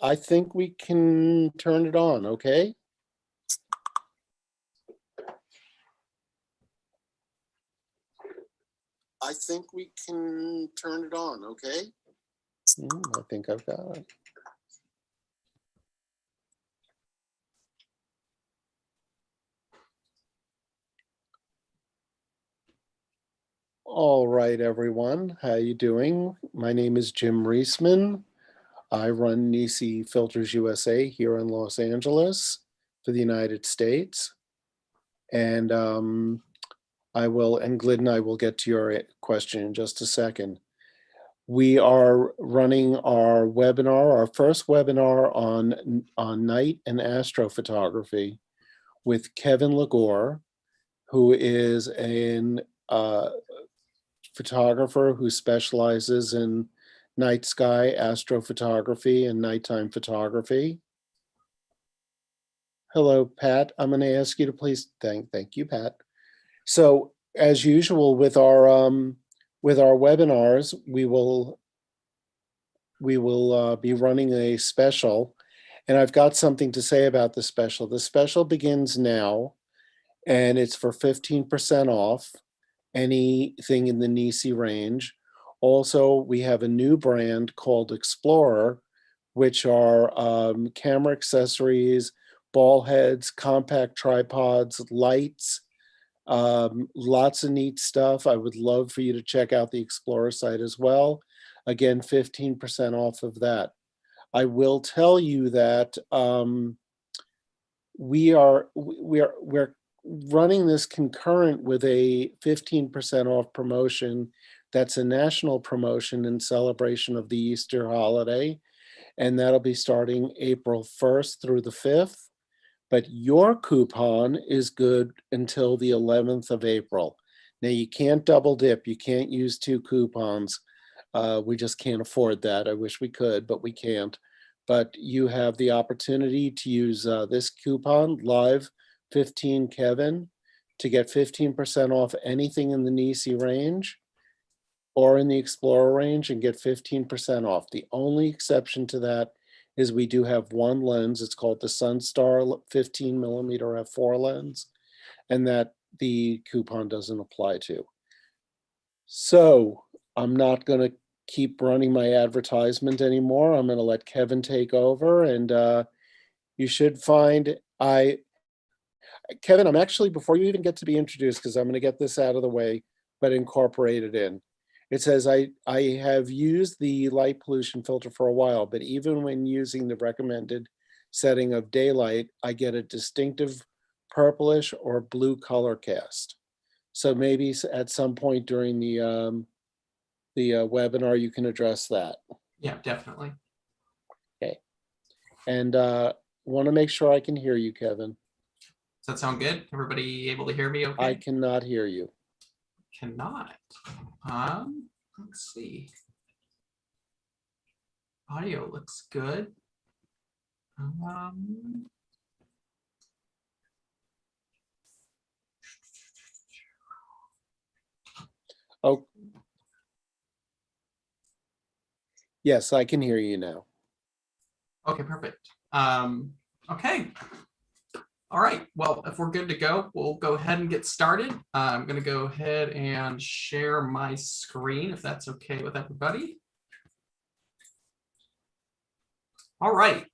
I think we can turn it on, okay? I think we can turn it on, okay? I think I've got it. All right, everyone. How you doing? My name is Jim Reisman. I run NiSi Filters USA here in Los Angeles for the United States. And and Glidden, I will get to your question in just a second. We are running our webinar, our first webinar on night and astrophotography with Kevin LeGore, who is an photographer who specializes in night sky astrophotography and nighttime photography. Hello, Pat. I'm going to ask you to please thank you, Pat. So, as usual with our webinars, we will be running a special, and I've got something to say about the special. The special begins now, and it's for 15% off anything in the NiSi range. Also, we have a new brand called Explorer, which are camera accessories, ball heads, compact tripods, lights, lots of neat stuff. I would love for you to check out the Explorer site as well. Again, 15% off of that. I will tell you that we're running this concurrent with a 15% off promotion. That's a national promotion in celebration of the Easter holiday, and that'll be starting April 1st through the 5th. But your coupon is good until the 11th of April. Now, you can't double dip. You can't use two coupons. We just can't afford that. I wish we could, but we can't. But you have the opportunity to use this coupon, Live15Kevin, to get 15% off anything in the NiSi range or in the Explorer range and get 15% off. The only exception to that is we do have one lens. It's called the Sunstar 15mm f4 lens, and that the coupon doesn't apply to. So I'm not going to keep running my advertisement anymore. I'm going to let Kevin take over, and you should find Kevin, I'm actually, before you even get to be introduced, because I'm going to get this out of the way, but incorporate it in. It says, I have used the light pollution filter for a while, but even when using the recommended setting of daylight, I get a distinctive purplish or blue color cast. So maybe at some point during the webinar, you can address that. Yeah, definitely. Okay. And want to make sure I can hear you, Kevin. Does that sound good? Everybody able to hear me okay? I cannot hear you. Cannot. Let's see. Audio looks good. Oh. Yes, I can hear you now. Okay, perfect. Okay. All right, well, if we're good to go, we'll go ahead and get started. I'm going to go ahead and share my screen, if that's okay with everybody. All right.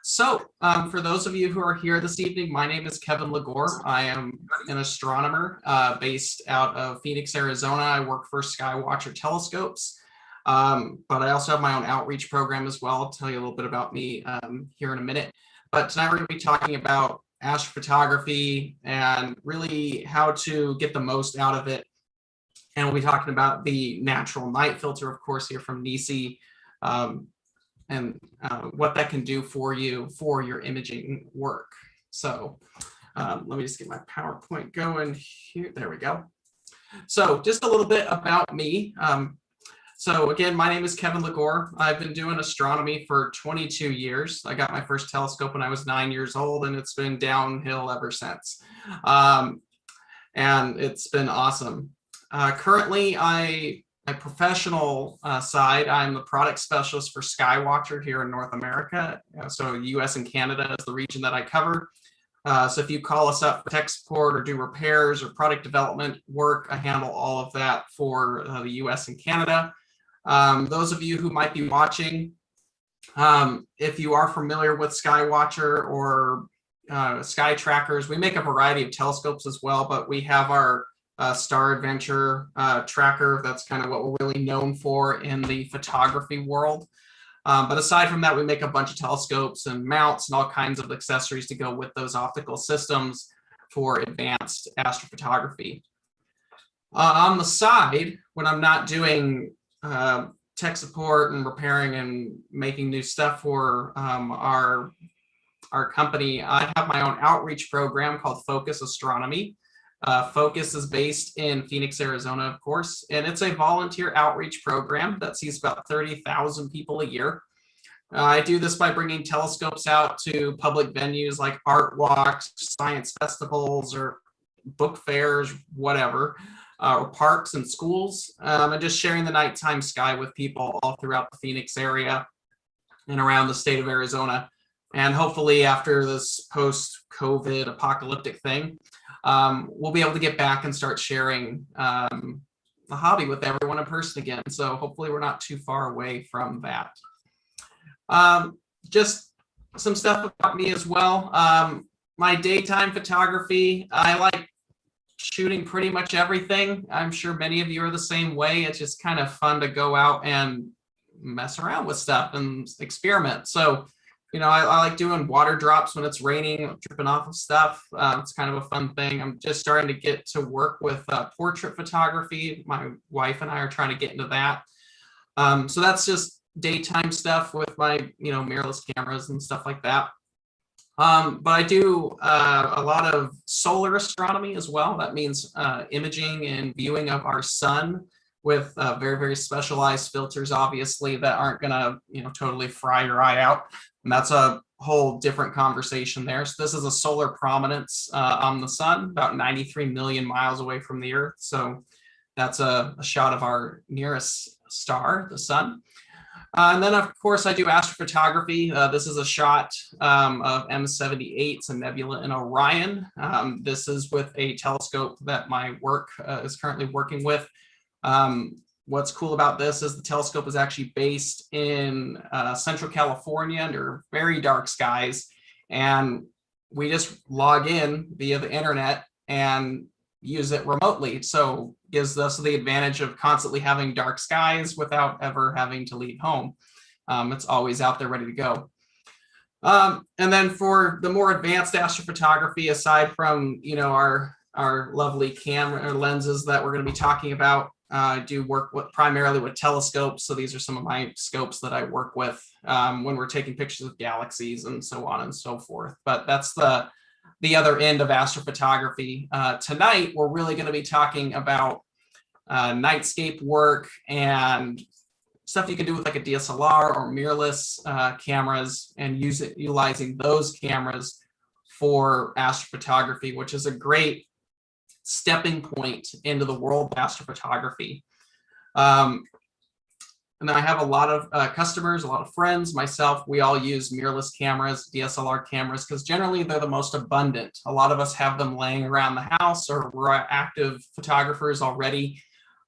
So for those of you who are here this evening, my name is Kevin LeGore. I am an astronomer based out of Phoenix, Arizona. I work for Skywatcher Telescopes, but I also have my own outreach program as well. I'll tell you a little bit about me here in a minute. But tonight we're going to be talking about astrophotography and really how to get the most out of it. And we'll be talking about the natural night filter, of course, here from NiSi, and what that can do for you for your imaging work. So let me just get my PowerPoint going here. There we go. So just a little bit about me. So again, my name is Kevin LeGore. I've been doing astronomy for 22 years. I got my first telescope when I was 9 years old, and it's been downhill ever since. And it's been awesome. Currently, I my professional side, I'm the product specialist for Skywatcher here in North America. So US and Canada is the region that I cover. So if you call us up for tech support or do repairs or product development work, I handle all of that for the US and Canada. Those of you who might be watching, if you are familiar with Skywatcher or sky trackers, we make a variety of telescopes as well, but we have our Star Adventure tracker. That's kind of what we're really known for in the photography world. But aside from that, we make a bunch of telescopes and mounts and all kinds of accessories to go with those optical systems for advanced astrophotography. On the side, when I'm not doing tech support and repairing and making new stuff for our company, I have my own outreach program called Focus Astronomy. Focus is based in Phoenix, Arizona, of course, and it's a volunteer outreach program that sees about 30,000 people a year. I do this by bringing telescopes out to public venues like art walks, science festivals, or book fairs, whatever, or parks and schools, and just sharing the nighttime sky with people all throughout the Phoenix area and around the state of Arizona. And hopefully after this post-COVID apocalyptic thing, we'll be able to get back and start sharing the hobby with everyone in person again. So hopefully we're not too far away from that. Just some stuff about me as well. My daytime photography, I like shooting pretty much everything. I'm sure many of you are the same way. It's just kind of fun to go out and mess around with stuff and experiment. So, you know, I like doing water drops when it's raining, tripping off of stuff. It's kind of a fun thing. I'm just starting to get to work with portrait photography. My wife and I are trying to get into that. So that's just daytime stuff with my, you know, mirrorless cameras and stuff like that. But I do a lot of solar astronomy as well. That means imaging and viewing of our sun with very, very specialized filters, obviously, that aren't gonna, you know, totally fry your eye out. And that's a whole different conversation there. So this is a solar prominence on the sun, about 93 million miles away from the Earth. So that's a shot of our nearest star, the sun. And then, of course, I do astrophotography. This is a shot of M78, a nebula in Orion. This is with a telescope that my work is currently working with. What's cool about this is the telescope is actually based in Central California under very dark skies. And we just log in via the internet and use it remotely. So gives us the advantage of constantly having dark skies without ever having to leave home. It's always out there ready to go. And then for the more advanced astrophotography, aside from, you know, our lovely camera lenses that we're going to be talking about, I do work primarily with telescopes. So these are some of my scopes that I work with when we're taking pictures of galaxies and so on and so forth. But that's the other end of astrophotography. Tonight, we're really going to be talking about nightscape work and stuff you can do with like a DSLR or mirrorless cameras, and utilizing those cameras for astrophotography, which is a great stepping point into the world of astrophotography. And then I have a lot of customers, a lot of friends, myself, we all use mirrorless cameras, DSLR cameras, because generally they're the most abundant. A lot of us have them laying around the house, or we're active photographers already.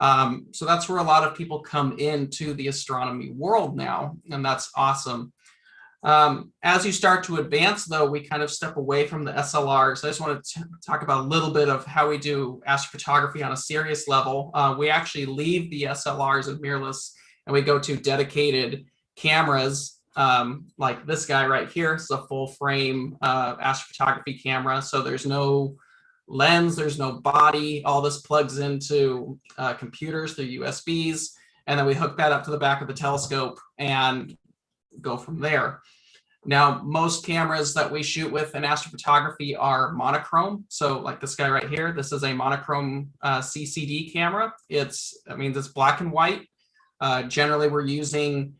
So that's where a lot of people come into the astronomy world now, and that's awesome. As you start to advance, though, we kind of step away from the SLRs. I just want to talk about a little bit of how we do astrophotography on a serious level. We actually leave the SLRs and mirrorless, and we go to dedicated cameras like this guy right here. It's a full frame astrophotography camera. So there's no lens, there's no body. All this plugs into computers through USBs. And then we hook that up to the back of the telescope and go from there. Now, most cameras that we shoot with in astrophotography are monochrome. So like this guy right here, this is a monochrome CCD camera. It's black and white. Generally, we're using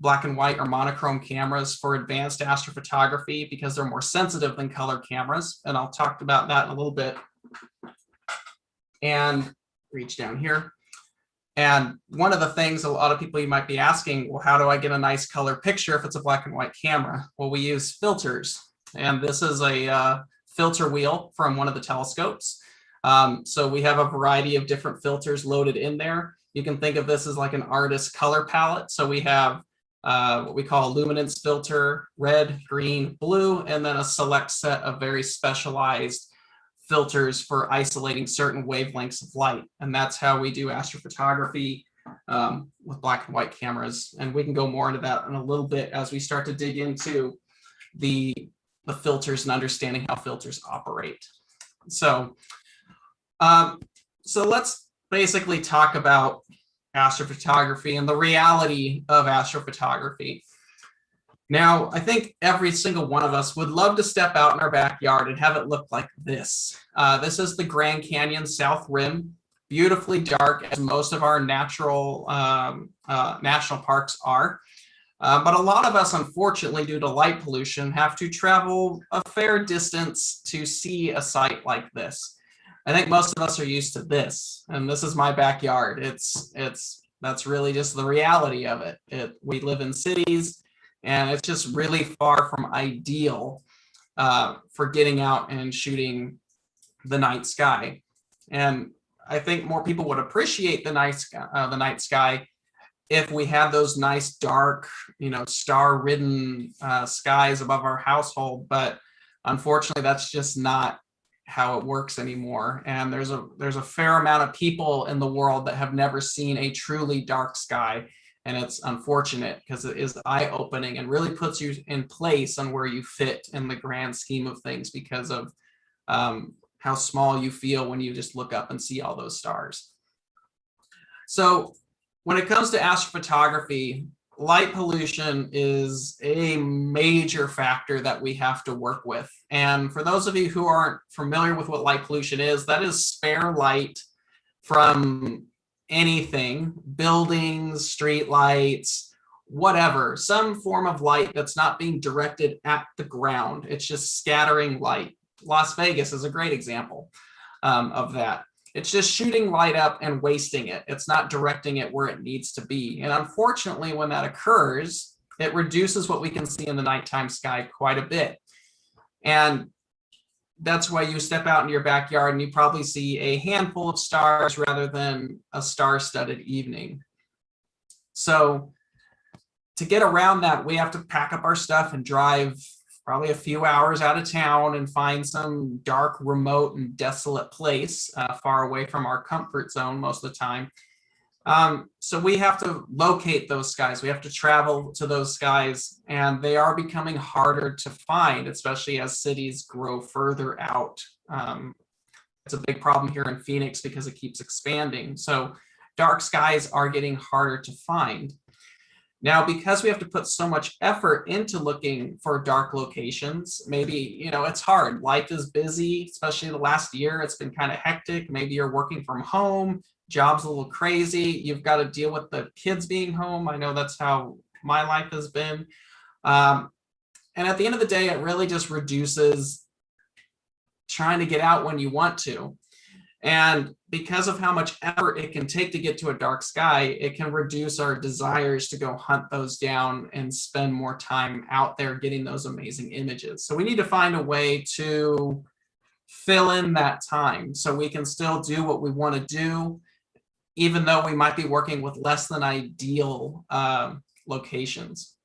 black and white or monochrome cameras for advanced astrophotography because they're more sensitive than color cameras. And I'll talk about that in a little bit. And reach down here. And one of the things a lot of people you might be asking, well, how do I get a nice color picture if it's a black and white camera? Well, we use filters. And this is a filter wheel from one of the telescopes. So we have a variety of different filters loaded in there. You can think of this as like an artist's color palette. So we have what we call a luminance filter, red, green, blue, and then a select set of very specialized filters for isolating certain wavelengths of light. And that's how we do astrophotography with black and white cameras. And we can go more into that in a little bit as we start to dig into the filters and understanding how filters operate. So let's basically talk about astrophotography and the reality of astrophotography. Now, I think every single one of us would love to step out in our backyard and have it look like this. This is the Grand Canyon South Rim, beautifully dark, as most of our national parks are. But a lot of us, unfortunately, due to light pollution, have to travel a fair distance to see a site like this. I think most of us are used to this, and this is my backyard. That's really just the reality of it. We live in cities, and it's just really far from ideal for getting out and shooting the night sky. And I think more people would appreciate the night sky if we had those nice dark, star-ridden skies above our household. But unfortunately, that's just not how it works anymore. And there's a fair amount of people in the world that have never seen a truly dark sky. And it's unfortunate because it is eye-opening and really puts you in place on where you fit in the grand scheme of things because of how small you feel when you just look up and see all those stars. So when it comes to astrophotography, light pollution is a major factor that we have to work with. And for those of you who aren't familiar with what light pollution is, that is spare light from anything, buildings, street lights, whatever, some form of light that's not being directed at the ground. It's just scattering light. Las Vegas is a great example of that. It's just shooting light up and wasting it. It's not directing it where it needs to be. And unfortunately, when that occurs, it reduces what we can see in the nighttime sky quite a bit. And that's why you step out in your backyard and you probably see a handful of stars rather than a star-studded evening. So to get around that, we have to pack up our stuff and drive probably a few hours out of town and find some dark, remote, and desolate place far away from our comfort zone most of the time. So we have to locate those skies. We have to travel to those skies, and they are becoming harder to find, especially as cities grow further out. It's a big problem here in Phoenix because it keeps expanding. So dark skies are getting harder to find. Now, because we have to put so much effort into looking for dark locations, maybe, it's hard. Life is busy, especially the last year. It's been kind of hectic. Maybe you're working from home, job's a little crazy. You've got to deal with the kids being home. I know that's how my life has been. And at the end of the day, it really just reduces trying to get out when you want to. And because of how much effort it can take to get to a dark sky, it can reduce our desires to go hunt those down and spend more time out there getting those amazing images. So we need to find a way to fill in that time so we can still do what we want to do, even though we might be working with less than ideal locations.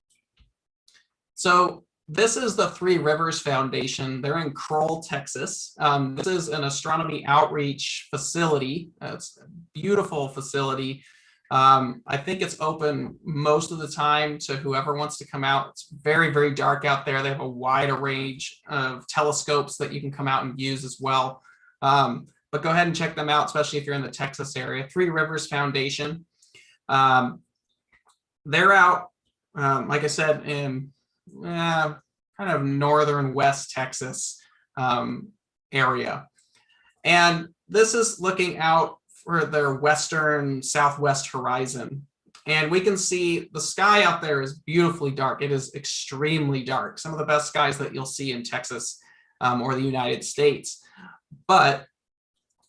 So this is the Three Rivers Foundation. They're in Kroll, Texas. This is an astronomy outreach facility. It's a beautiful facility. I think it's open most of the time to whoever wants to come out. It's very, very dark out there. They have a wide range of telescopes that you can come out and use as well. But go ahead and check them out, especially if you're in the Texas area. Three Rivers Foundation. They're out, like I said, in kind of northern West Texas area. And this is looking out for their western southwest horizon. And we can see the sky out there is beautifully dark. It is extremely dark. Some of the best skies that you'll see in Texas or the United States. But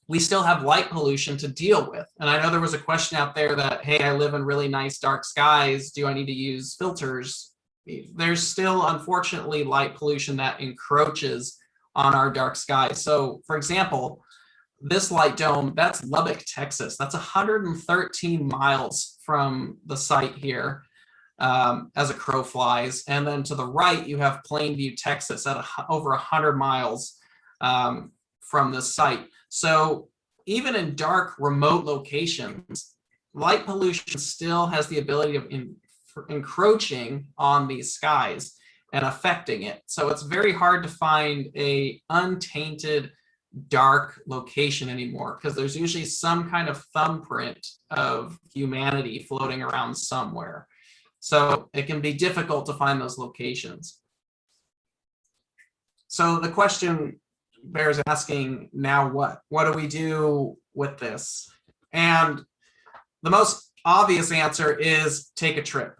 we still have light pollution to deal with. And I know there was a question out there that, hey, I live in really nice dark skies. Do I need to use filters? There's still, unfortunately, light pollution that encroaches on our dark sky. So, for example, this light dome, that's Lubbock, Texas. That's 113 miles from the site here as a crow flies. And then to the right, you have Plainview, Texas at over 100 miles from this site. So even in dark, remote locations, light pollution still has the ability of encroaching on these skies and affecting it. So it's very hard to find a untainted dark location anymore, because there's usually some kind of thumbprint of humanity floating around somewhere. So it can be difficult to find those locations. So the question bears asking, now what? What do we do with this? And the most obvious answer is take a trip.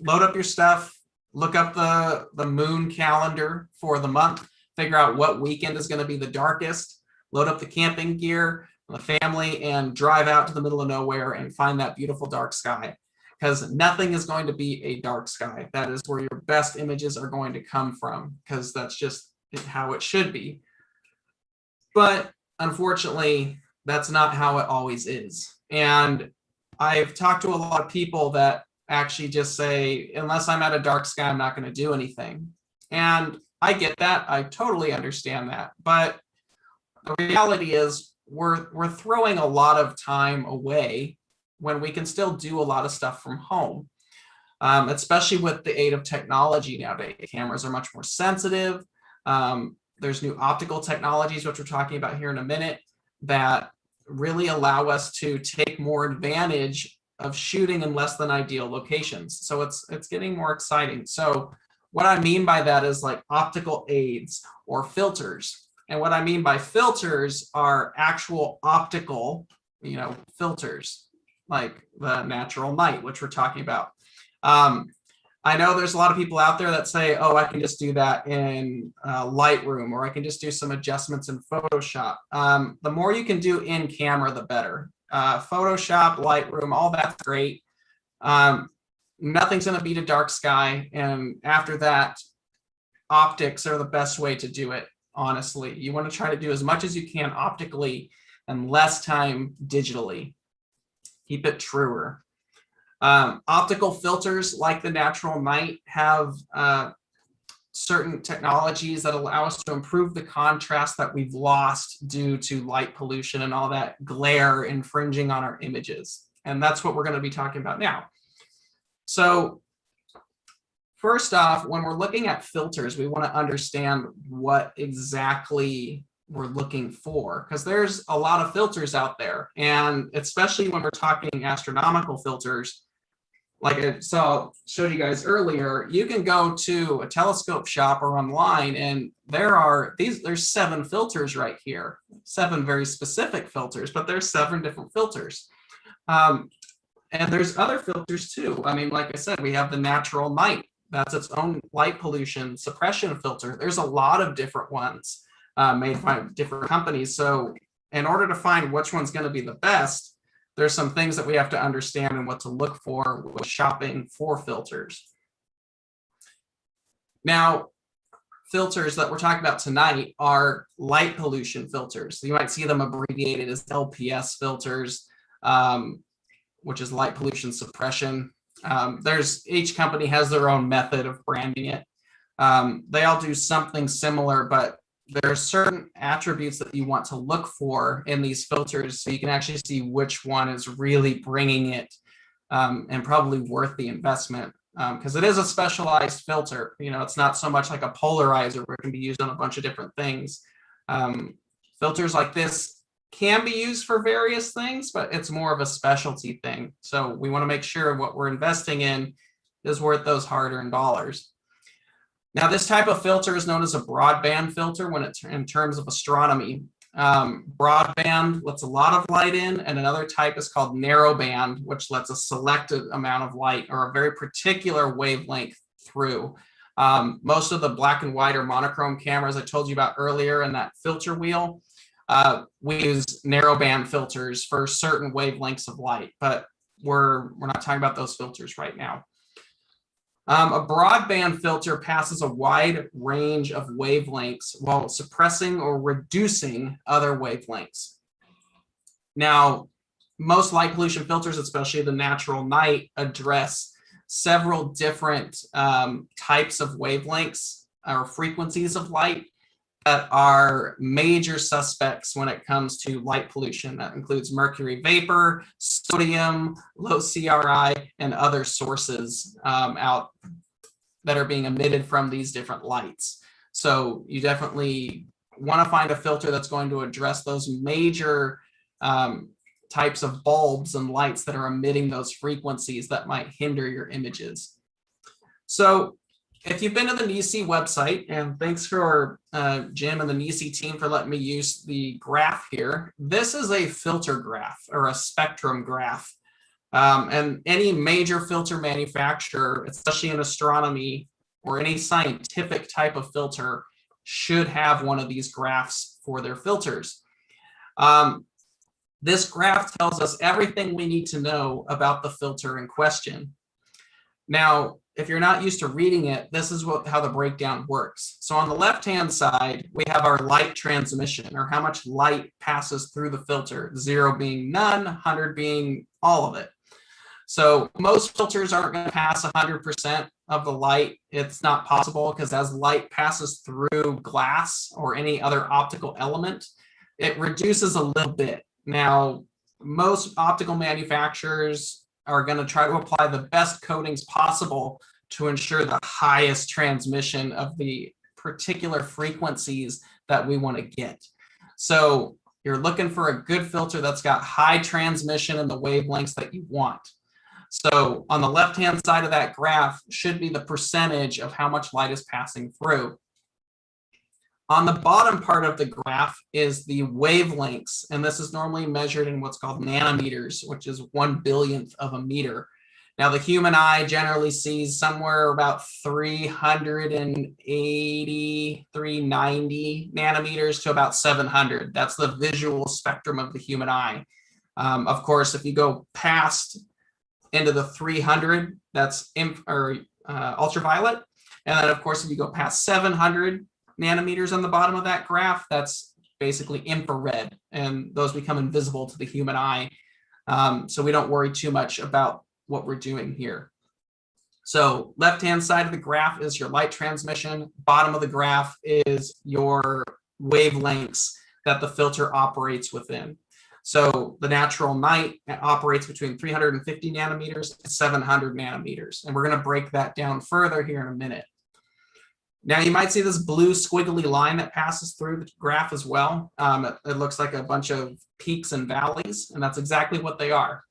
Load up your stuff, look up the moon calendar for the month, figure out what weekend is going to be the darkest, load up the camping gear, the family, and drive out to the middle of nowhere and find that beautiful dark sky. Because nothing is going to be a dark sky. That is where your best images are going to come from, because that's just how it should be. But unfortunately, that's not how it always is. And I've talked to a lot of people that actually just say, unless I'm at a dark sky, I'm not going to do anything. And I get that. I totally understand that. But the reality is we're throwing a lot of time away when we can still do a lot of stuff from home, especially with the aid of technology nowadays. Cameras are much more sensitive. There's new optical technologies, which we're talking about here in a minute, that really allow us to take more advantage of shooting in less than ideal locations. So it's getting more exciting. So what I mean by that is like optical aids or filters. And what I mean by filters are actual optical, filters, like the Natural Night, which we're talking about. I know there's a lot of people out there that say, oh, I can just do that in Lightroom, or I can just do some adjustments in Photoshop. The more you can do in camera, the better. Photoshop, Lightroom, all that's great. Nothing's going to beat a dark sky. And after that, optics are the best way to do it, honestly. You want to try to do as much as you can optically and less time digitally. Keep it truer. Optical filters like the Natural Night have certain technologies that allow us to improve the contrast that we've lost due to light pollution and all that glare infringing on our images. And that's what we're going to be talking about now. So first off, when we're looking at filters, we want to understand what exactly we're looking for, because there's a lot of filters out there. And especially when we're talking astronomical filters, like I showed you guys earlier, you can go to a telescope shop or online, and there's 7 filters right here, 7 very specific filters, but there's 7 different filters. And there's other filters too. I mean, like I said, we have the Natural Night. That's its own light pollution suppression filter. There's a lot of different ones made by different companies. So in order to find which one's going to be the best, there's some things that we have to understand and what to look for with shopping for filters. Now, filters that we're talking about tonight are light pollution filters. You might see them abbreviated as LPS filters, which is light pollution suppression. Each company has their own method of branding it. They all do something similar, but there are certain attributes that you want to look for in these filters so you can actually see which one is really bringing it and probably worth the investment, because it is a specialized filter. It's not so much like a polarizer where it can be used on a bunch of different things. Filters like this can be used for various things, but it's more of a specialty thing. So we want to make sure what we're investing in is worth those hard-earned dollars. Now, this type of filter is known as a broadband filter when it's in terms of astronomy. Broadband lets a lot of light in, and another type is called narrowband, which lets a selected amount of light or a very particular wavelength through. Most of the black and white or monochrome cameras I told you about earlier in that filter wheel, We use narrowband filters for certain wavelengths of light, but we're not talking about those filters right now. A broadband filter passes a wide range of wavelengths while suppressing or reducing other wavelengths. Now, most light pollution filters, especially the natural night, address several different types of wavelengths or frequencies of light that are major suspects when it comes to light pollution. That includes mercury vapor, sodium, low CRI, and other sources out that are being emitted from these different lights. So you definitely want to find a filter that's going to address those major types of bulbs and lights that are emitting those frequencies that might hinder your images. So if you've been to the NiSi website, and thanks for Jim and the NiSi team for letting me use the graph here, this is a filter graph or a spectrum graph. And any major filter manufacturer, especially in astronomy or any scientific type of filter, should have one of these graphs for their filters. This graph tells us everything we need to know about the filter in question. Now, if you're not used to reading it, this is how the breakdown works. So on the left-hand side, we have our light transmission, or how much light passes through the filter, 0 being none, 100 being all of it. So most filters aren't going to pass 100% of the light. It's not possible because as light passes through glass or any other optical element, it reduces a little bit. Now, most optical manufacturers are going to try to apply the best coatings possible to ensure the highest transmission of the particular frequencies that we want to get. So you're looking for a good filter that's got high transmission in the wavelengths that you want. So on the left-hand side of that graph should be the percentage of how much light is passing through. On the bottom part of the graph is the wavelengths, and this is normally measured in what's called nanometers, which is 1/1000th of a meter. Now, the human eye generally sees somewhere about 380, 390 nanometers to about 700. That's the visual spectrum of the human eye. Of course, if you go past into the 300, that's ultraviolet. And then, of course, if you go past 700 nanometers on the bottom of that graph, that's basically infrared, and those become invisible to the human eye. So we don't worry too much about what we're doing here. So left-hand side of the graph is your light transmission. Bottom of the graph is your wavelengths that the filter operates within. So the natural night operates between 350 nanometers and 700 nanometers. And we're going to break that down further here in a minute. Now, you might see this blue squiggly line that passes through the graph as well. It looks like a bunch of peaks and valleys, and that's exactly what they are.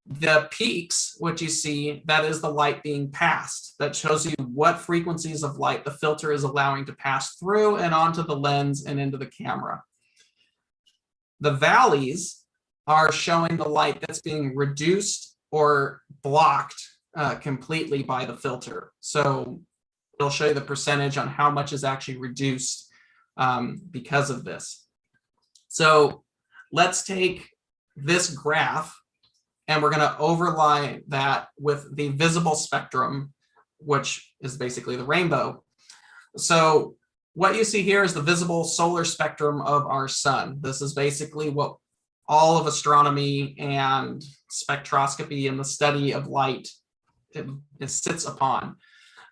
The peaks, what you see, that is the light being passed. That shows you what frequencies of light the filter is allowing to pass through and onto the lens and into the camera. The valleys are showing the light that's being reduced or blocked completely by the filter. So it'll show you the percentage on how much is actually reduced because of this. So let's take this graph and we're going to overlay that with the visible spectrum, which is basically the rainbow. So what you see here is the visible solar spectrum of our sun. This is basically what all of astronomy and spectroscopy and the study of light it sits upon.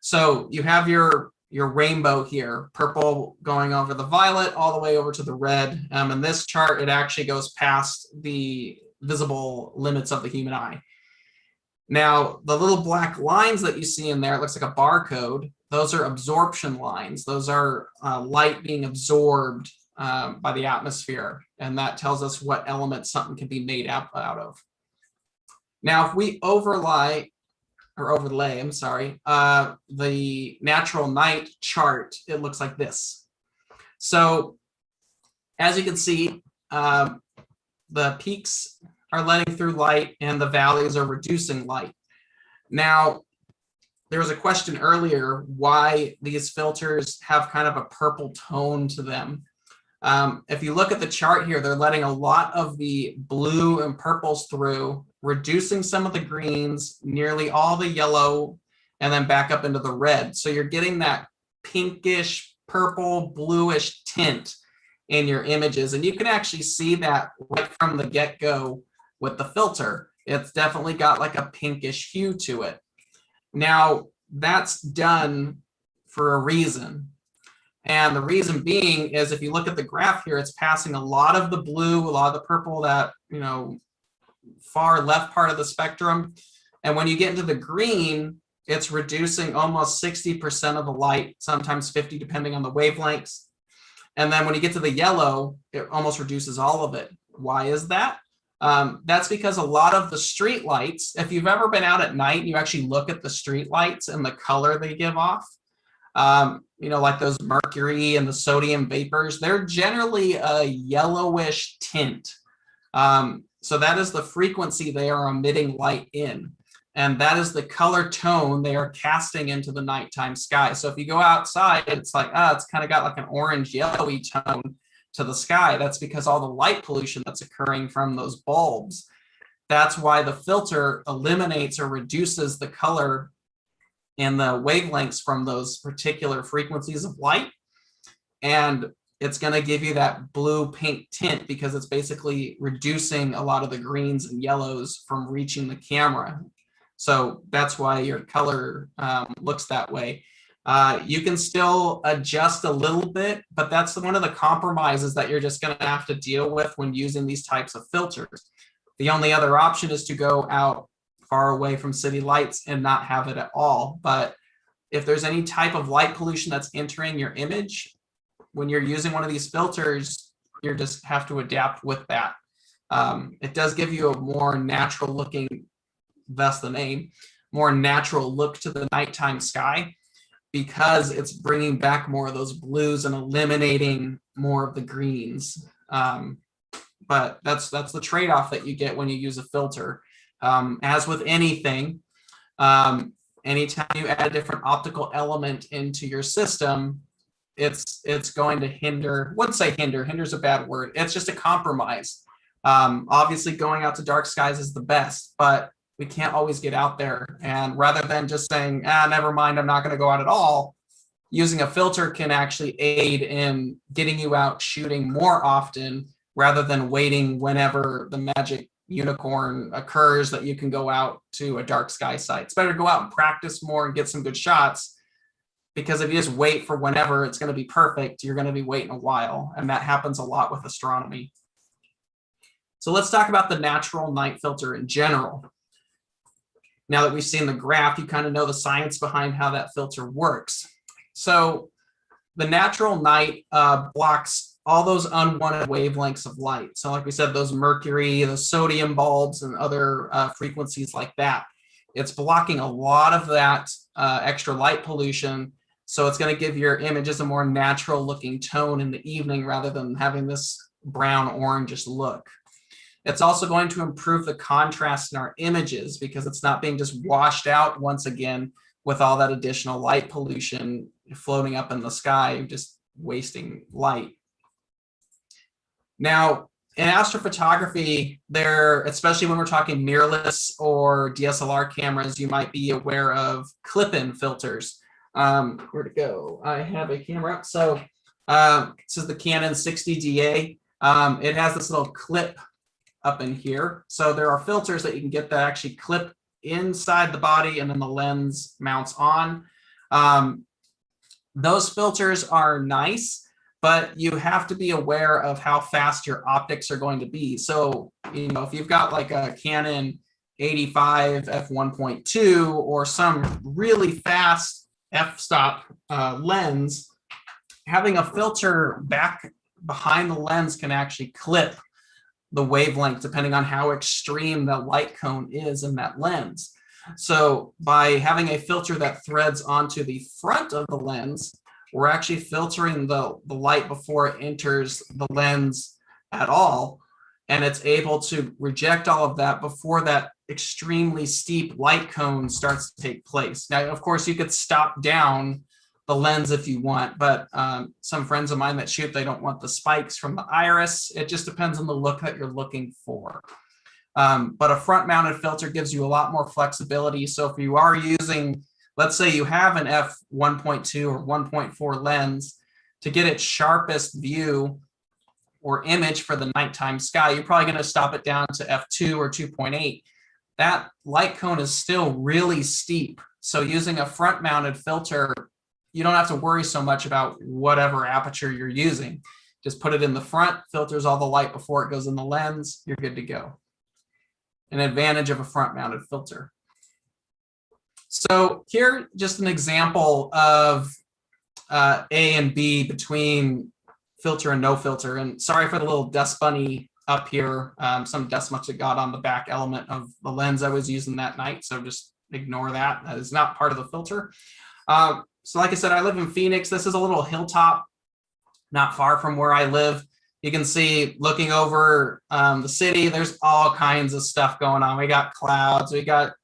So you have your rainbow here, purple going over the violet all the way over to the red. In this chart, it actually goes past the visible limits of the human eye. Now, the little black lines that you see in there, it looks like a barcode. Those are absorption lines. Those are light being absorbed by the atmosphere. And that tells us what element something can be made out of. Now, if we overlay, the natural night chart, it looks like this. So as you can see, the peaks are letting through light and the valleys are reducing light. Now, there was a question earlier why these filters have kind of a purple tone to them. If you look at the chart here, they're letting a lot of the blue and purples through, reducing some of the greens, nearly all the yellow, and then back up into the red. So you're getting that pinkish, purple, bluish tint in your images. And you can actually see that right from the get-go with the filter. It's definitely got like a pinkish hue to it. Now, that's done for a reason. And the reason being is if you look at the graph here, it's passing a lot of the blue, a lot of the purple, that, you know, far left part of the spectrum. And when you get into the green, it's reducing almost 60% of the light, sometimes 50, depending on the wavelengths. And then when you get to the yellow, it almost reduces all of it. Why is that? That's because a lot of the street lights, if you've ever been out at night, you actually look at the street lights and the color they give off. You know, like those mercury and the sodium vapors, they're generally a yellowish tint. So that is the frequency they are emitting light in. And that is the color tone they are casting into the nighttime sky. So if you go outside, it's like, it's kind of got like an orange yellowy tone to the sky. That's because all the light pollution that's occurring from those bulbs. That's why the filter eliminates or reduces the color and the wavelengths from those particular frequencies of light. And it's going to give you that blue pink tint because it's basically reducing a lot of the greens and yellows from reaching the camera. So that's why your color looks that way. You can still adjust a little bit, but that's one of the compromises that you're just going to have to deal with when using these types of filters. The only other option is to go out far away from city lights and not have it at all. But if there's any type of light pollution that's entering your image, when you're using one of these filters, you just have to adapt with that. It does give you a more natural looking, thus the name, more natural look to the nighttime sky because it's bringing back more of those blues and eliminating more of the greens. But that's the trade-off that you get when you use a filter. As with anything, anytime you add a different optical element into your system, it's going to hinder, wouldn't say hinder's a bad word. It's just a compromise. Obviously going out to dark skies is the best, but we can't always get out there. And rather than just saying, never mind, I'm not going to go out at all, using a filter can actually aid in getting you out shooting more often rather than waiting whenever the magic unicorn occurs that you can go out to a dark sky site. It's better to go out and practice more and get some good shots, because if you just wait for whenever it's going to be perfect, you're going to be waiting a while. And that happens a lot with astronomy. So let's talk about the natural night filter in general. Now that we've seen the graph, you kind of know the science behind how that filter works. So the natural night blocks all those unwanted wavelengths of light. So like we said, those mercury, those sodium bulbs, and other frequencies like that. It's blocking a lot of that extra light pollution. So it's going to give your images a more natural looking tone in the evening rather than having this brown orangish look. It's also going to improve the contrast in our images because it's not being just washed out once again with all that additional light pollution floating up in the sky, just wasting light. Now, in astrophotography, especially when we're talking mirrorless or DSLR cameras, you might be aware of clip-in filters. Where to go? I have a camera up. So this is the Canon 60DA. It has this little clip up in here. So there are filters that you can get that actually clip inside the body and then the lens mounts on. Those filters are nice, but you have to be aware of how fast your optics are going to be. So, you know, if you've got like a Canon 85 f1.2 or some really fast f-stop lens, having a filter back behind the lens can actually clip the wavelength depending on how extreme the light cone is in that lens. So by having a filter that threads onto the front of the lens, we're actually filtering the light before it enters the lens at all. And it's able to reject all of that before that extremely steep light cone starts to take place. Now, of course, you could stop down the lens if you want, but some friends of mine that shoot, they don't want the spikes from the iris. It just depends on the look that you're looking for. But a front mounted filter gives you a lot more flexibility. So if you are using, let's say you have an f1.2 or 1.4 lens, to get its sharpest view or image for the nighttime sky, you're probably going to stop it down to f2 or 2.8. That light cone is still really steep. So using a front mounted filter, you don't have to worry so much about whatever aperture you're using. Just put it in the front, filters all the light before it goes in the lens, you're good to go. An advantage of a front mounted filter. So here, just an example of A and B between filter and no filter. And sorry for the little dust bunny up here. Some dust must have got on the back element of the lens I was using that night. So just ignore that. That is not part of the filter. So like I said, I live in Phoenix. This is a little hilltop, not far from where I live. You can see looking over the city, there's all kinds of stuff going on. We got clouds, we got,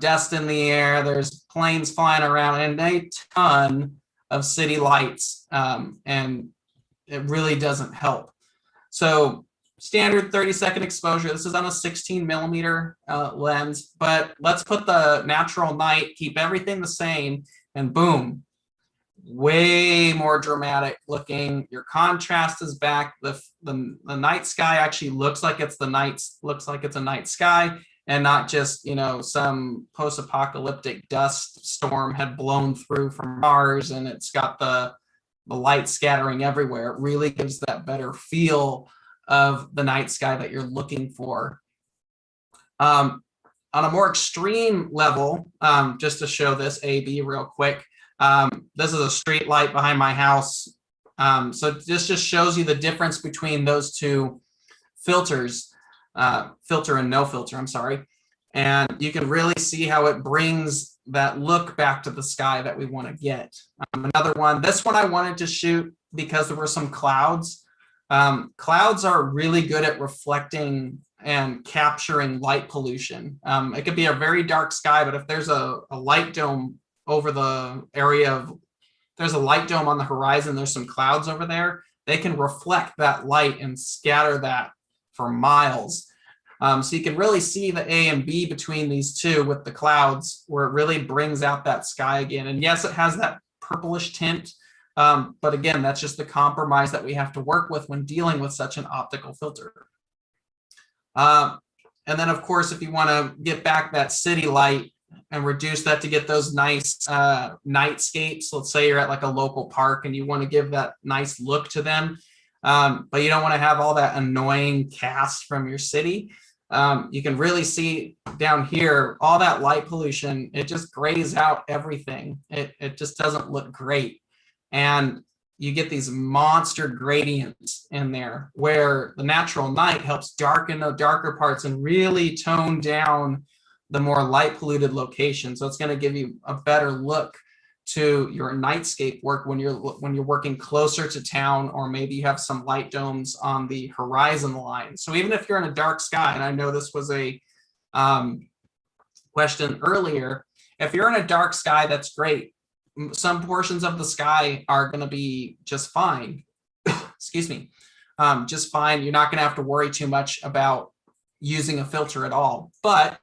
dust in the air, there's planes flying around, and a ton of city lights, and it really doesn't help. So standard 30-second exposure. This is on a 16 millimeter lens, but let's put the natural night, keep everything the same, and boom, way more dramatic looking. Your contrast is back. The night sky actually looks like it's a night sky, and not just some post-apocalyptic dust storm had blown through from Mars and it's got the light scattering everywhere. It really gives that better feel of the night sky that you're looking for. On a more extreme level, just to show this A/B real quick, this is a street light behind my house. So this just shows you the difference between those two filters, filter and no filter, I'm sorry. And you can really see how it brings that look back to the sky that we want to get. Another one, this one I wanted to shoot because there were some clouds. Clouds are really good at reflecting and capturing light pollution. It could be a very dark sky, but if there's a light dome over the area of, there's a light dome on the horizon, there's some clouds over there, they can reflect that light and scatter that for miles. So you can really see the A and B between these two with the clouds, where it really brings out that sky again. And yes, it has that purplish tint, but again, that's just the compromise that we have to work with when dealing with such an optical filter. And then of course, if you want to get back that city light and reduce that to get those nice nightscapes, let's say you're at like a local park and you want to give that nice look to them, but you don't want to have all that annoying cast from your city. You can really see down here, all that light pollution, it just grays out everything. It just doesn't look great. And you get these monster gradients in there where the natural night helps darken the darker parts and really tone down the more light polluted location. So it's going to give you a better look to your nightscape work when you're working closer to town, or maybe you have some light domes on the horizon line. So even if you're in a dark sky, and I know this was a question earlier, if you're in a dark sky, that's great. Some portions of the sky are going to be just fine. Excuse me, just fine. You're not going to have to worry too much about using a filter at all. But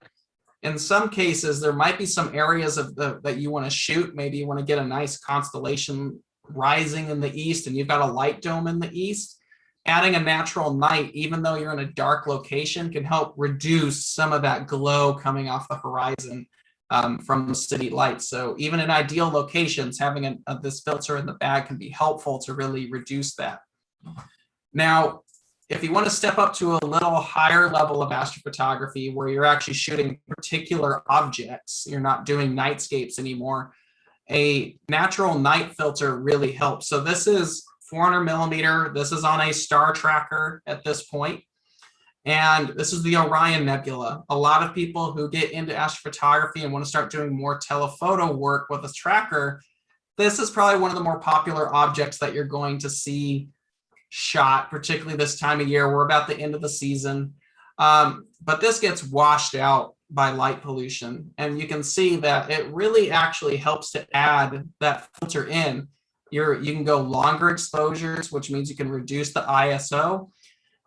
in some cases, there might be some areas of that you want to shoot. Maybe you want to get a nice constellation rising in the east and you've got a light dome in the east. Adding a natural night, even though you're in a dark location, can help reduce some of that glow coming off the horizon from the city lights. So even in ideal locations, having this filter in the bag can be helpful to really reduce that. Now, if you want to step up to a little higher level of astrophotography where you're actually shooting particular objects, you're not doing nightscapes anymore, a natural night filter really helps. So this is 400 millimeter. This is on a star tracker at this point. And this is the Orion Nebula. A lot of people who get into astrophotography and want to start doing more telephoto work with a tracker, this is probably one of the more popular objects that you're going to see shot, particularly this time of year. We're about the end of the season, but this gets washed out by light pollution. And you can see that it really actually helps to add that filter in. You can go longer exposures, which means you can reduce the ISO,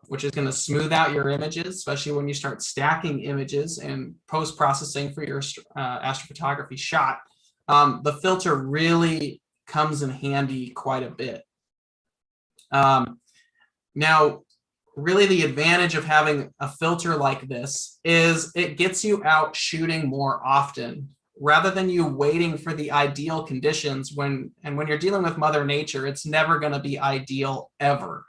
which is going to smooth out your images, especially when you start stacking images and post-processing for your astrophotography shot. The filter really comes in handy quite a bit. Now, really the advantage of having a filter like this is it gets you out shooting more often, rather than you waiting for the ideal conditions. When you're dealing with Mother Nature, it's never going to be ideal ever.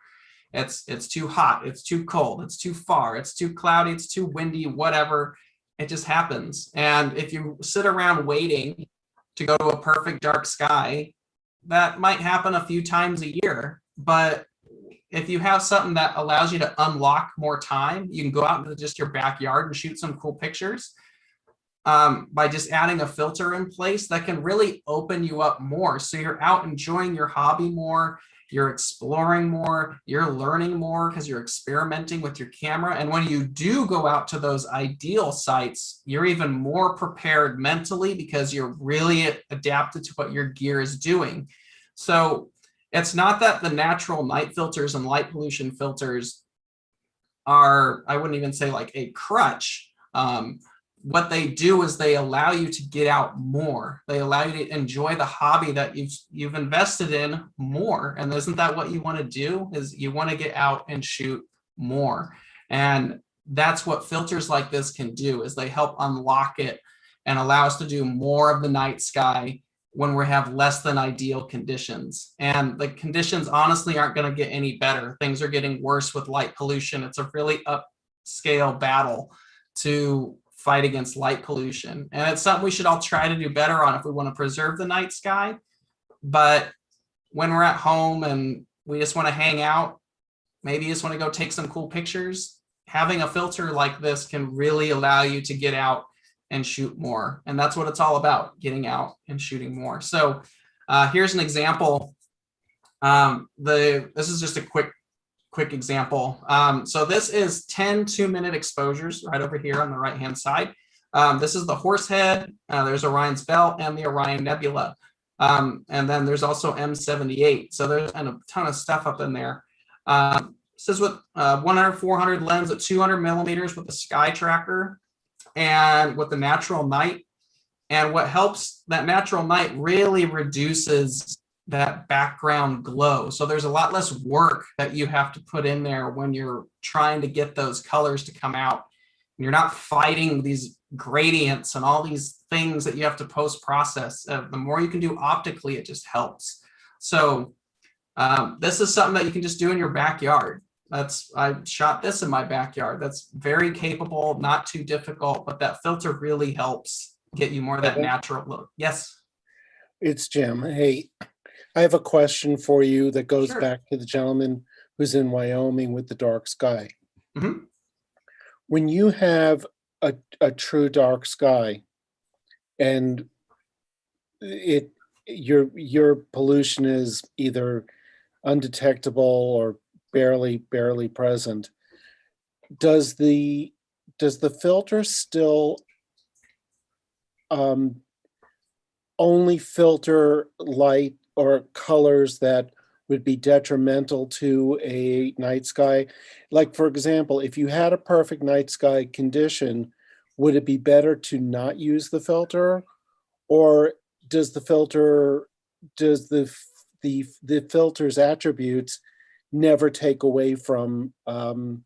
It's too hot, it's too cold, it's too far, it's too cloudy, it's too windy, whatever. It just happens. And if you sit around waiting to go to a perfect dark sky, that might happen a few times a year. But if you have something that allows you to unlock more time, you can go out into just your backyard and shoot some cool pictures. By just adding a filter in place, that can really open you up more. So you're out enjoying your hobby more, you're exploring more, you're learning more because you're experimenting with your camera. And when you do go out to those ideal sites, you're even more prepared mentally because you're really adapted to what your gear is doing. So it's not that the natural night filters and light pollution filters are, I wouldn't even say like a crutch. What they do is they allow you to get out more. They allow you to enjoy the hobby that you've invested in more. And isn't that what you want to do? Is you want to get out and shoot more. And that's what filters like this can do, is they help unlock it and allow us to do more of the night sky when we have less than ideal conditions. And the conditions honestly aren't going to get any better. Things are getting worse with light pollution. It's a really upscale battle to fight against light pollution. And it's something we should all try to do better on if we want to preserve the night sky. But when we're at home and we just want to hang out, maybe you just want to go take some cool pictures, having a filter like this can really allow you to get out and shoot more. And that's what it's all about, getting out and shooting more. So here's an example. This is just a quick example. So this is 10 2-minute exposures right over here on the right-hand side. This is the Horsehead, there's Orion's Belt, and the Orion Nebula. And then there's also M78. So there's a ton of stuff up in there. This is with 100-400 lens at 200 millimeters with a sky tracker and with the natural night. And what helps that natural night really reduces that background glow. So there's a lot less work that you have to put in there when you're trying to get those colors to come out. You're not fighting these gradients and all these things that you have to post-process. The more you can do optically, it just helps. So this is something that you can just do in your backyard. I shot this in my backyard. That's very capable, not too difficult, but that filter really helps get you more of that natural look. Yes. It's Jim. Hey, I have a question for you that goes Sure. back to the gentleman who's in Wyoming with the dark sky. Mm-hmm. When you have a true dark sky and your pollution is either undetectable or barely present, does the filter still only filter light or colors that would be detrimental to a night sky? Like, for example, if you had a perfect night sky condition, would it be better to not use the filter? Or does the filter's attributes never take away from the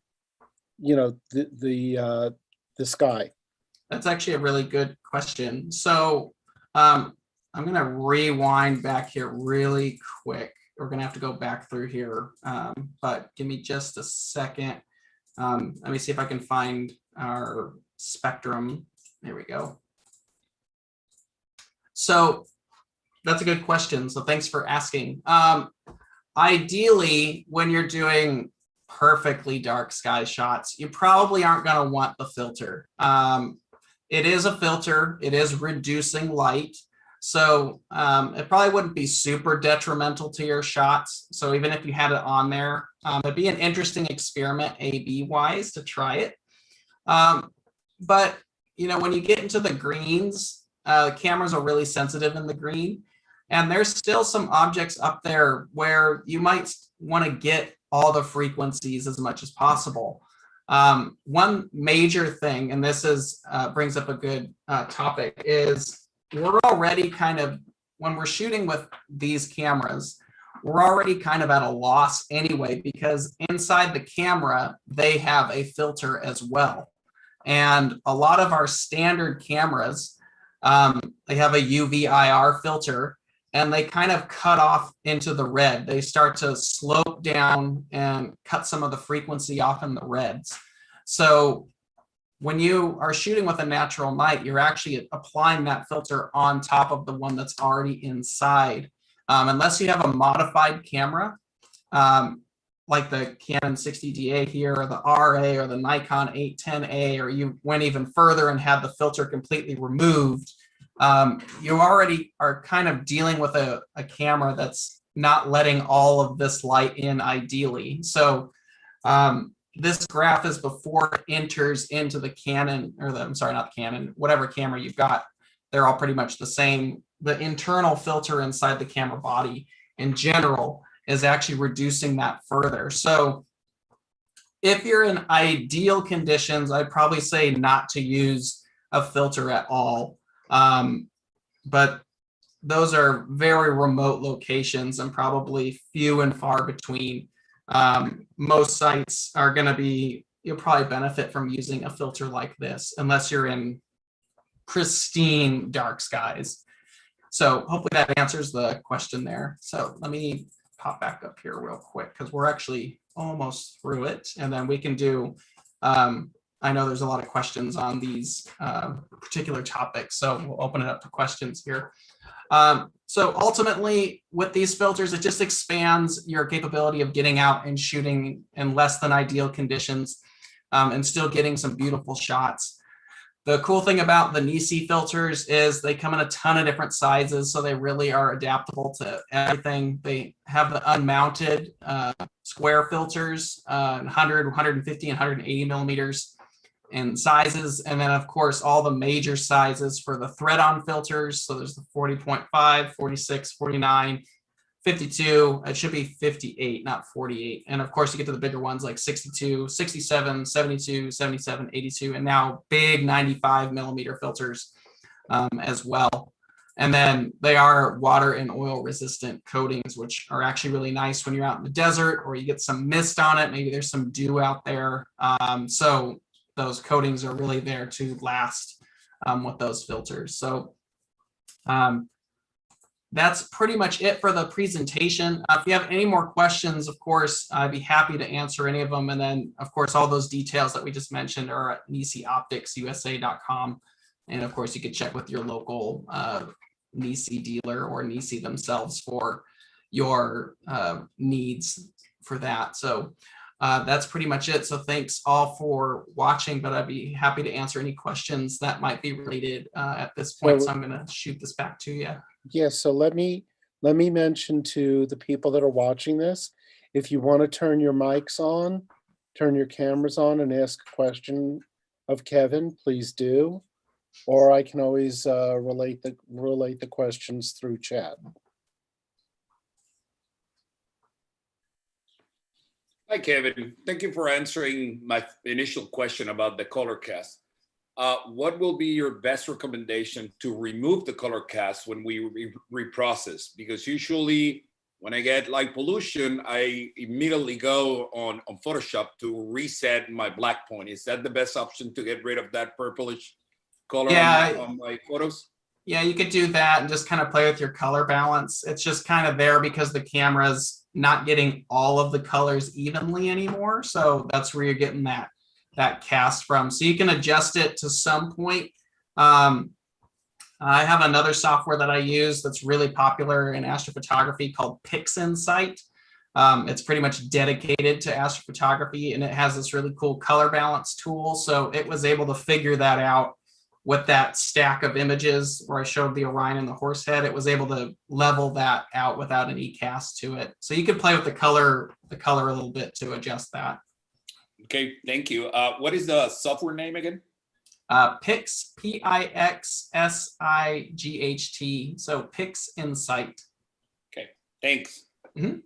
sky? That's actually a really good question. So I'm going to rewind back here really quick. We're going to have to go back through here, but give me just a second. Let me see if I can find our spectrum. There we go. So that's a good question. So thanks for asking. Ideally, when you're doing perfectly dark sky shots, you probably aren't going to want the filter. It is a filter. It is reducing light. So it probably wouldn't be super detrimental to your shots. So even if you had it on there, it'd be an interesting experiment A/B wise to try it. But when you get into the greens, cameras are really sensitive in the green. And there's still some objects up there where you might want to get all the frequencies as much as possible. One major thing, and this is brings up a good topic, is we're already kind of, when we're shooting with these cameras, we're already kind of at a loss anyway, because inside the camera, they have a filter as well. And a lot of our standard cameras, they have a UV-IR filter, and they kind of cut off into the red. They start to slope down and cut some of the frequency off in the reds. So when you are shooting with a natural night, you're actually applying that filter on top of the one that's already inside. Unless you have a modified camera, like the Canon 60DA here, or the RA, or the Nikon 810A, or you went even further and had the filter completely removed, you already are kind of dealing with a camera that's not letting all of this light in ideally. So this graph is before it enters into the Canon, or the, I'm sorry, not the Canon, whatever camera you've got. They're all pretty much the same. The internal filter inside the camera body in general is actually reducing that further. So if you're in ideal conditions, I'd probably say not to use a filter at all. But those are very remote locations and probably few and far between. Most sites are going to be, you'll probably benefit from using a filter like this, unless you're in pristine dark skies. So hopefully that answers the question there. So let me pop back up here real quick, because we're actually almost through it, and then we can do, I know there's a lot of questions on these particular topics, so we'll open it up to questions here. So ultimately, with these filters, it just expands your capability of getting out and shooting in less than ideal conditions, and still getting some beautiful shots. The cool thing about the NiSi filters is they come in a ton of different sizes, so they really are adaptable to everything. They have the unmounted square filters, 100, 150, and 180 millimeters in sizes. And then, of course, all the major sizes for the thread-on filters. So there's the 40.5, 46, 49, 52. It should be 58, not 48. And of course, you get to the bigger ones like 62, 67, 72, 77, 82, and now big 95 millimeter filters as well. And then they are water and oil resistant coatings, which are actually really nice when you're out in the desert or you get some mist on it. Maybe there's some dew out there. So those coatings are really there to last with those filters. So that's pretty much it for the presentation. If you have any more questions, of course, I'd be happy to answer any of them. And then, of course, all those details that we just mentioned are at NiSiOpticsUSA.com. And of course, you could check with your local NiSi dealer or NiSi themselves for your needs for that. So that's pretty much it. So thanks all for watching, but I'd be happy to answer any questions that might be related at this point. So I'm going to shoot this back to you. Yes, so let me mention to the people that are watching this, if you want to turn your mics on, turn your cameras on and ask a question of Kevin, please do. Or I can always relate the questions through chat. Hi, Kevin. Thank you for answering my initial question about the color cast. What will be your best recommendation to remove the color cast when we reprocess? Because usually when I get light pollution, I immediately go on Photoshop to reset my black point. Is that the best option to get rid of that purplish color on my photos? Yeah, you could do that and just kind of play with your color balance. It's just kind of there because the camera's not getting all of the colors evenly anymore. So that's where you're getting that cast from. So you can adjust it to some point. I have another software that I use that's really popular in astrophotography called PixInsight. It's pretty much dedicated to astrophotography, and it has this really cool color balance tool. So it was able to figure that out with that stack of images where I showed the Orion and the horse head. It was able to level that out without any cast to it. So you can play with the color a little bit to adjust that. Okay, thank you. What is the software name again? Pix, Pixsight. So Pix Insight. Okay, thanks. Mhm.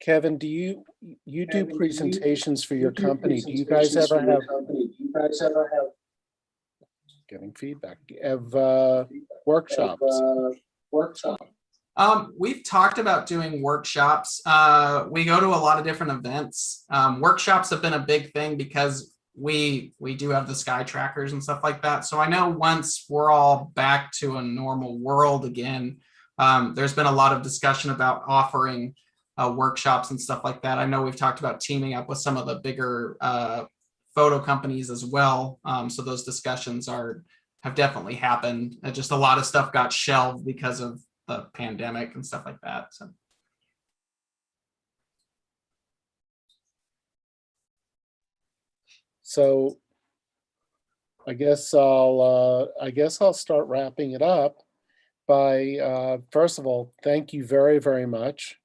Kevin, do you do presentations for your company? Do you guys ever have getting feedback? Have workshops? We've talked about doing workshops. We go to a lot of different events. Workshops have been a big thing because we do have the sky trackers and stuff like that. So I know once we're all back to a normal world again, there's been a lot of discussion about offering workshops and stuff like that. I know we've talked about teaming up with some of the bigger photo companies as well. So those discussions have definitely happened. Just a lot of stuff got shelved because of the pandemic and stuff like that. So I guess I'll start wrapping it up by first of all, thank you very, very much.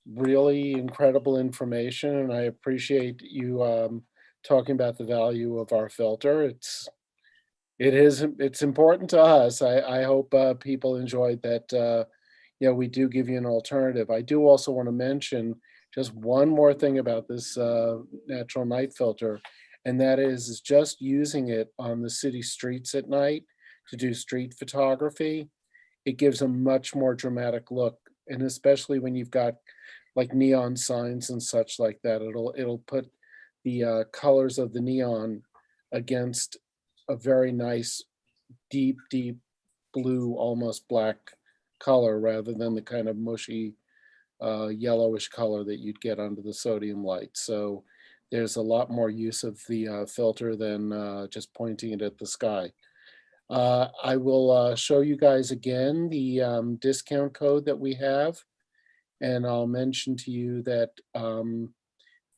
Really incredible information, and I appreciate you talking about the value of our filter. It's important to us. I hope people enjoyed that. We do give you an alternative. I do also want to mention just one more thing about this natural night filter, and that is just using it on the city streets at night to do street photography. It gives a much more dramatic look, and especially when you've got like neon signs and such like that, it'll put the colors of the neon against a very nice deep blue, almost black color, rather than the kind of mushy yellowish color that you'd get under the sodium light. So there's a lot more use of the filter than just pointing it at the sky. I will show you guys again the discount code that we have, and I'll mention to you that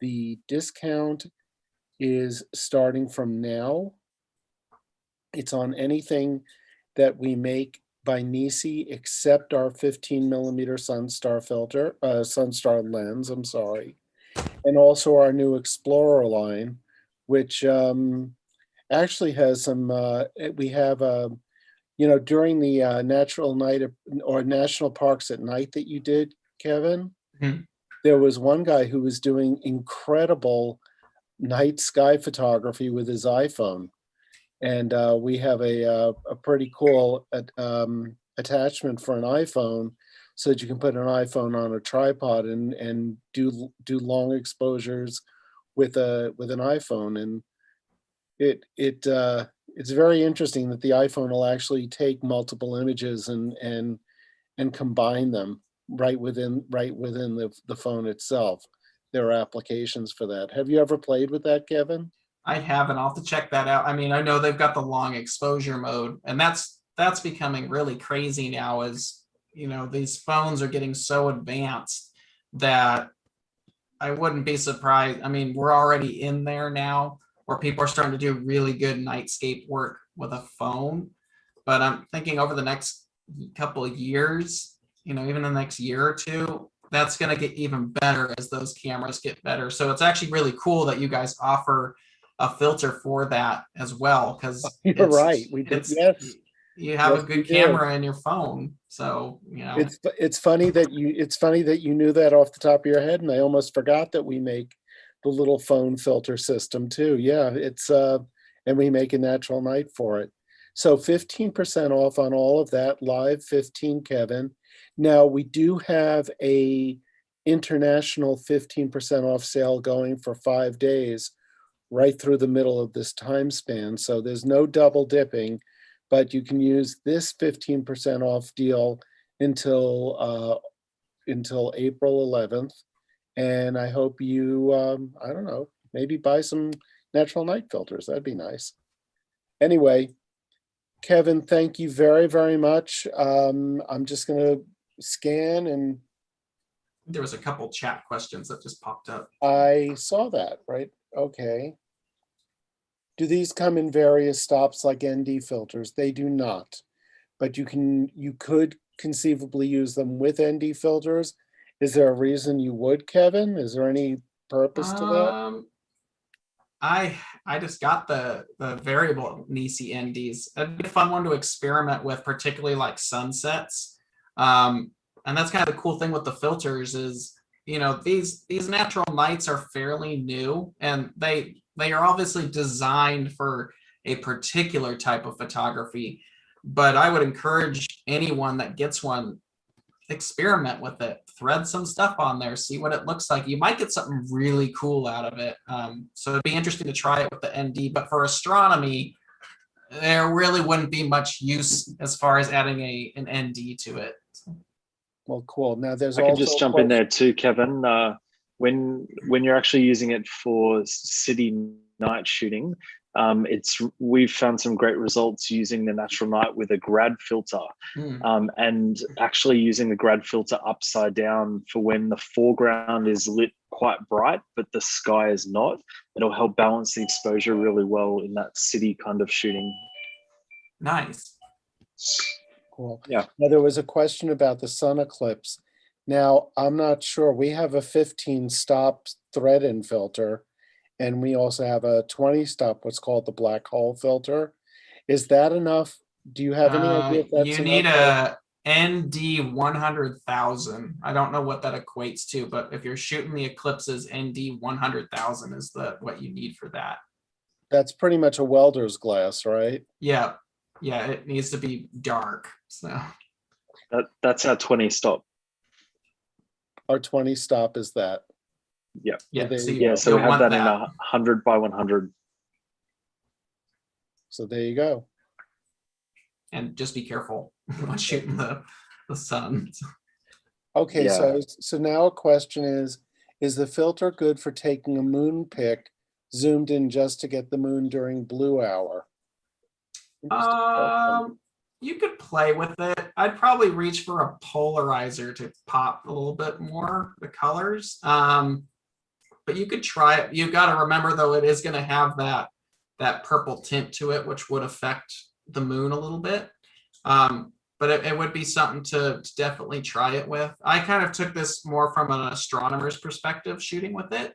the discount is starting from now. It's on anything that we make by NiSi except our 15mm Sunstar filter, Sunstar lens, I'm sorry, and also our new Explorer line, which actually has some, we have, during the natural night or national parks at night that you did, Kevin, there was one guy who was doing incredible night sky photography with his iPhone. And we have a pretty cool attachment for an iPhone, so that you can put an iPhone on a tripod and do long exposures with an iPhone. And it's very interesting that the iPhone will actually take multiple images and combine them right within the phone itself. There are applications for that. Have you ever played with that, Kevin? I haven't. I'll have to check that out. I mean, I know they've got the long exposure mode, and that's becoming really crazy now. As these phones are getting so advanced that I wouldn't be surprised. I mean, we're already in there now where people are starting to do really good nightscape work with a phone. But I'm thinking over the next couple of years, even the next year or two, that's going to get even better as those cameras get better. So it's actually really cool that you guys offer a filter for that as well, because you're right. We did. Yes, you have a good camera in your phone, so it's funny that you knew that off the top of your head, and I almost forgot that we make the little phone filter system too. Yeah, it's and we make a natural night for it. So 15% off on all of that, live 15, Kevin. Now we do have a international 15% off sale going for 5 days, right through the middle of this time span. So there's no double dipping, but you can use this 15% off deal until April 11th. And I hope you, I don't know, maybe buy some natural night filters. That'd be nice. Anyway, Kevin, thank you very, very much. I'm just going to scan, and there was a couple chat questions that just popped up. I saw that, right? Okay. Do these come in various stops like ND filters? They do not, but you could conceivably use them with ND filters. Is there a reason you would, Kevin? Is there any purpose to that? I just got the variable NiSi NDs. It'd be a fun one to experiment with, particularly like sunsets. And that's kind of the cool thing with the filters is, you know, these natural nights are fairly new, and they are obviously designed for a particular type of photography. But I would encourage anyone that gets one, experiment with it, thread some stuff on there, see what it looks like. You might get something really cool out of it. So it'd be interesting to try it with the ND, but for astronomy, there really wouldn't be much use as far as adding an ND to it. Well, cool. Now there's I also can just jump in there too, Kevin. When you're actually using it for city night shooting, we've found some great results using the natural night with a grad filter, and actually using the grad filter upside down for when the foreground is lit quite bright but the sky is not. It'll help balance the exposure really well in that city kind of shooting. Nice. Cool. Yeah. Now there was a question about the sun eclipse. Now I'm not sure. We have a 15 stop thread in filter, and we also have a 20 stop, what's called the black hole filter. Is that enough? Do you have any idea if that's you need enough? a ND 100,000. I don't know what that equates to, but if you're shooting the eclipses, ND 100,000 is what you need for that. That's pretty much a welder's glass, right? Yeah, it needs to be dark. So That's our 20 stop. Our 20 stop is that. Yeah. So we have that in 100 by 100. So there you go. And just be careful when shooting the sun. Okay, Yeah. so now a question is the filter good for taking a moon pic zoomed in just to get the moon during blue hour? You could play with it. I'd probably reach for a polarizer to pop a little bit more the colors. But you could try it. You've got to remember though, it is going to have that purple tint to it, which would affect the moon a little bit. But it would be something to definitely try it with. I kind of took this more from an astronomer's perspective shooting with it.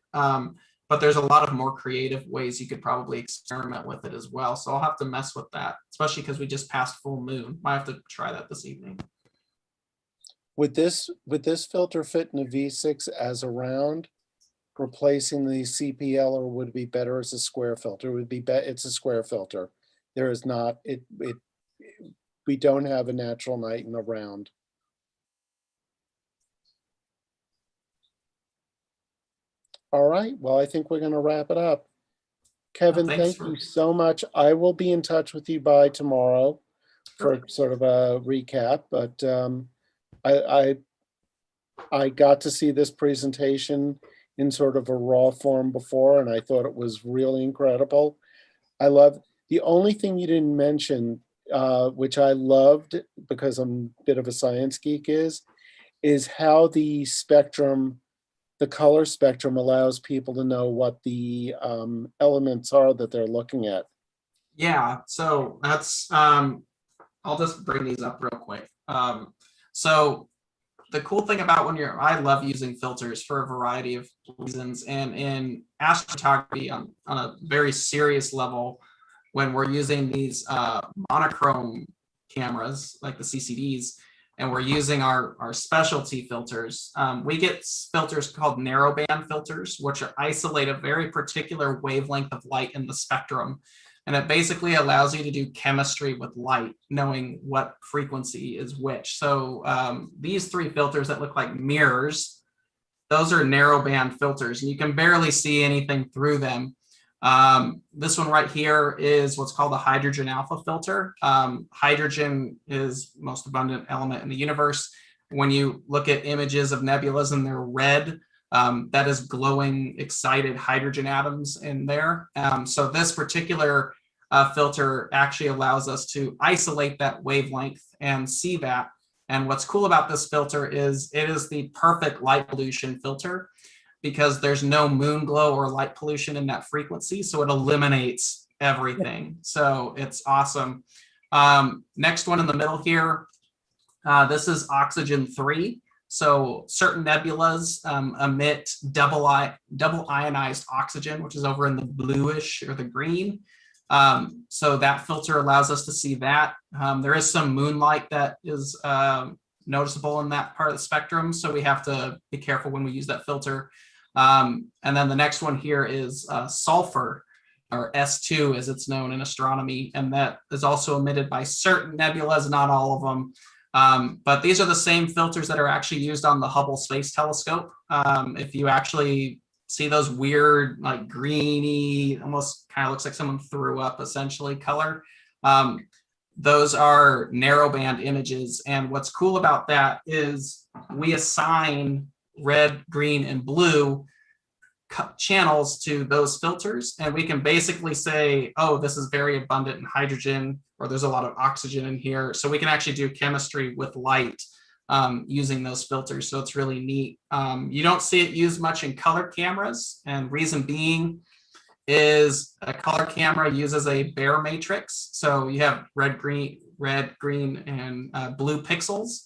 But there's a lot of more creative ways you could probably experiment with it as well. So I'll have to mess with that, especially because we just passed full moon. Might have to try that this evening. Would this filter fit in a V6 as a round, replacing the CPL, or would it be better as a square filter? It would be it's a square filter. There is not we don't have a natural night in a round. All right, well, I think we're going to wrap it up. Kevin, thank you so much. I will be in touch with you by tomorrow for sort of a recap, but I got to see this presentation in sort of a raw form before, and I thought it was really incredible. The only thing you didn't mention, which I loved because I'm a bit of a science geek, is how the spectrum, the color spectrum, allows people to know what the elements are that they're looking at. Yeah, so that's, I'll just bring these up real quick. So the cool thing about I love using filters for a variety of reasons, and in astrophotography on a very serious level, when we're using these monochrome cameras like the CCDs, and we're using our specialty filters, we get filters called narrowband filters, which isolate a very particular wavelength of light in the spectrum. And it basically allows you to do chemistry with light, knowing what frequency is which. So these three filters that look like mirrors, those are narrowband filters, and you can barely see anything through them. This one right here is what's called a hydrogen alpha filter. Hydrogen is the most abundant element in the universe. When you look at images of nebulas and they're red, that is glowing, excited hydrogen atoms in there. So this particular filter actually allows us to isolate that wavelength and see that. And what's cool about this filter is it is the perfect light pollution filter, because there's no moon glow or light pollution in that frequency. So it eliminates everything. So it's awesome. Next one in the middle here, this is oxygen 3. So certain nebulas emit double ionized oxygen, which is over in the bluish or the green. So that filter allows us to see that. There is some moonlight that is noticeable in that part of the spectrum, so we have to be careful when we use that filter. And then the next one here is sulfur, or S2 as it's known in astronomy, and that is also emitted by certain nebulas, not all of them. But these are the same filters that are actually used on the Hubble Space Telescope. If you actually see those weird, like greeny, almost kind of looks like someone threw up essentially color, those are narrowband images. And what's cool about that is we assign red, green, and blue channels to those filters, and we can basically say, oh, this is very abundant in hydrogen, or there's a lot of oxygen in here. So we can actually do chemistry with light using those filters. So it's really neat. You don't see it used much in color cameras, and reason being is a color camera uses a Bayer matrix. So you have red, green, and blue pixels.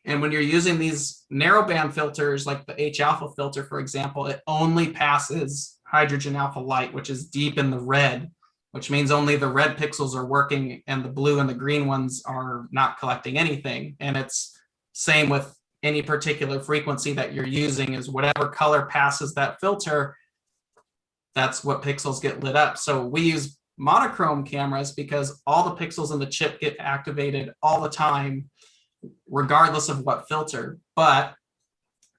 And when you're using these narrowband filters, like the H alpha filter, for example, it only passes hydrogen alpha light, which is deep in the red, which means only the red pixels are working and the blue and the green ones are not collecting anything. And it's same with any particular frequency that you're using, is whatever color passes that filter, that's what pixels get lit up. So we use monochrome cameras because all the pixels in the chip get activated all the time, regardless of what filter. But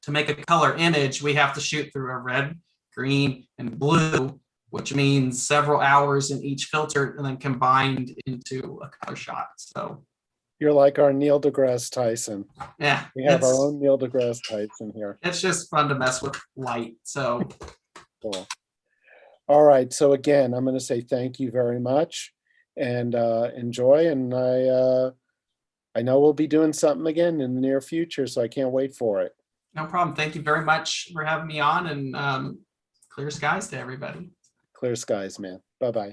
to make a color image, we have to shoot through a red, green, and blue, which means several hours in each filter and then combined into a color shot. So You're like our Neil deGrasse Tyson. yeah, We have our own Neil deGrasse Tyson here. It's just fun to mess with light. So Cool. All right. So again, I'm going to say thank you very much and enjoy. And I know we'll be doing something again in the near future, so I can't wait for it. no problem. Thank you very much for having me on, and clear skies to everybody. Clear skies, man. Bye-bye.